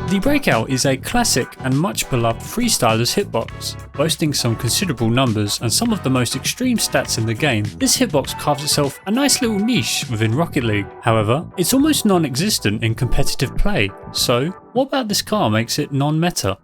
The Breakout is a classic and much beloved freestyler's hitbox, boasting some considerable numbers and some of the most extreme stats in the game. This hitbox carves itself a nice little niche within Rocket League. However, it's almost non-existent in competitive play, so what about this car makes it non-meta?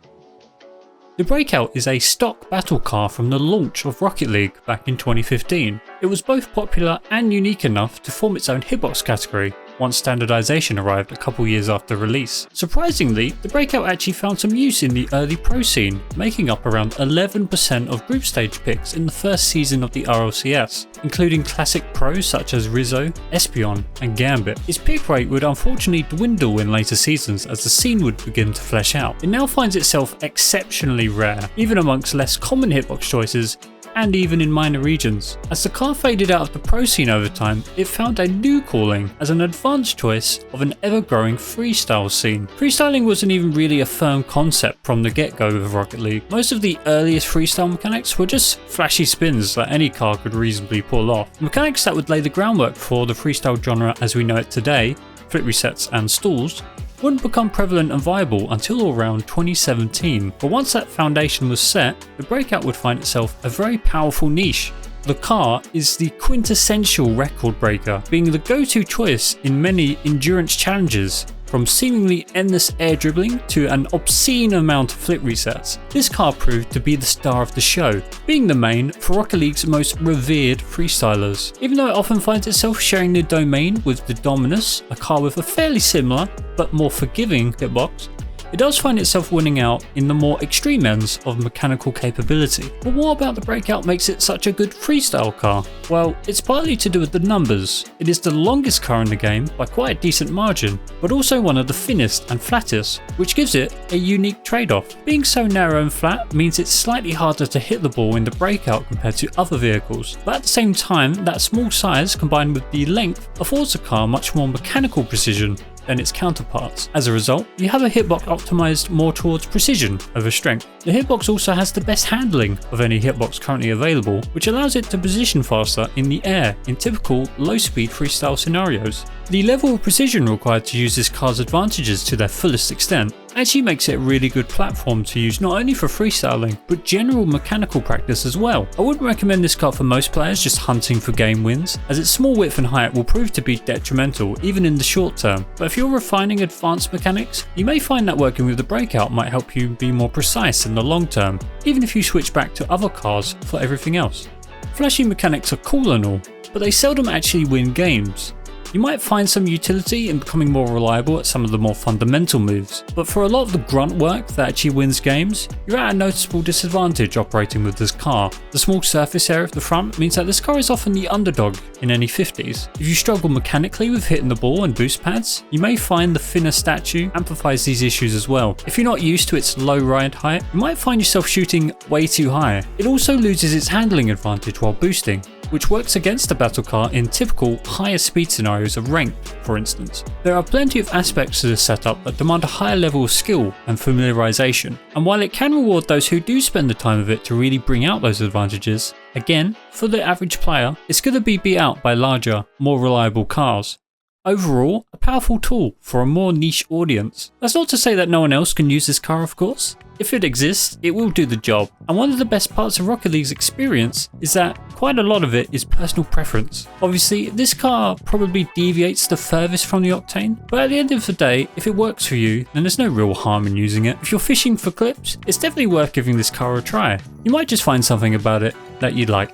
The Breakout is a stock battle car from the launch of Rocket League back in 2015. It was both popular and unique enough to form its own hitbox category once standardization arrived a couple years after release. Surprisingly, the Breakout actually found some use in the early pro scene, making up around 11% of group stage picks in the first season of the RLCS, including classic pros such as Rizzo, Espion and Gambit. Its pick rate would unfortunately dwindle in later seasons as the scene would begin to flesh out. It now finds itself exceptionally rare, even amongst less common hitbox choices and even in minor regions. As the car faded out of the pro scene over time, it found a new calling as an advanced choice of an ever-growing freestyle scene. Freestyling wasn't even really a firm concept from the get-go of Rocket League. Most of the earliest freestyle mechanics were just flashy spins that any car could reasonably pull off. Mechanics that would lay the groundwork for the freestyle genre as we know it today, flip resets and stalls, wouldn't become prevalent and viable until around 2017, but once that foundation was set, the Breakout would find itself a very powerful niche. The car is the quintessential record breaker, being the go-to choice in many endurance challenges, from seemingly endless air dribbling to an obscene amount of flip resets. This car proved to be the star of the show, being the main for Rocket League's most revered freestylers. Even though it often finds itself sharing the domain with the Dominus, a car with a fairly similar but more forgiving hitbox, it does find itself winning out in the more extreme ends of mechanical capability. But what about the Breakout makes it such a good freestyle car? Well, it's partly to do with the numbers. It is the longest car in the game by quite a decent margin, but also one of the thinnest and flattest, which gives it a unique trade-off. Being so narrow and flat means it's slightly harder to hit the ball in the Breakout compared to other vehicles, but at the same time, that small size combined with the length affords the car much more mechanical precision than its counterparts. As a result, you have a hitbox optimized more towards precision over strength. The hitbox also has the best handling of any hitbox currently available, which allows it to position faster in the air in typical low-speed freestyle scenarios. The level of precision required to use this car's advantages to their fullest extent actually makes it a really good platform to use not only for freestyling, but general mechanical practice as well. I wouldn't recommend this car for most players just hunting for game wins, as its small width and height will prove to be detrimental even in the short term. But if you're refining advanced mechanics, you may find that working with the Breakout might help you be more precise in the long term, even if you switch back to other cars for everything else. Flashy mechanics are cool and all, but they seldom actually win games. You might find some utility in becoming more reliable at some of the more fundamental moves, but for a lot of the grunt work that actually wins games, you're at a noticeable disadvantage operating with this car. The small surface area of the front means that this car is often the underdog in any 50s. If you struggle mechanically with hitting the ball and boost pads, you may find the thinner statue amplifies these issues as well. If you're not used to its low ride height, you might find yourself shooting way too high. It also loses its handling advantage while boosting, which works against the battle car in typical higher speed scenarios of ranked, for instance. There are plenty of aspects to this setup that demand a higher level of skill and familiarization, and while it can reward those who do spend the time of it to really bring out those advantages, again, for the average player, it's going to be beat out by larger, more reliable cars. Overall, a powerful tool for a more niche audience. That's not to say that no one else can use this car, of course. If it exists, it will do the job. And one of the best parts of Rocket League's experience is that quite a lot of it is personal preference. Obviously, this car probably deviates the furthest from the Octane, but at the end of the day, if it works for you, then there's no real harm in using it. If you're fishing for clips, it's definitely worth giving this car a try. You might just find something about it that you'd like.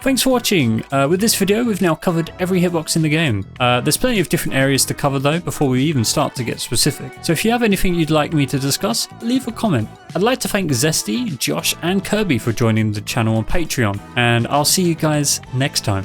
Thanks for watching. With this video, we've now covered every hitbox in the game. There's plenty of different areas to cover though before we even start to get specific. So if you have anything you'd like me to discuss, leave a comment. I'd like to thank Zesty, Josh and Kirby for joining the channel on Patreon, and I'll see you guys next time.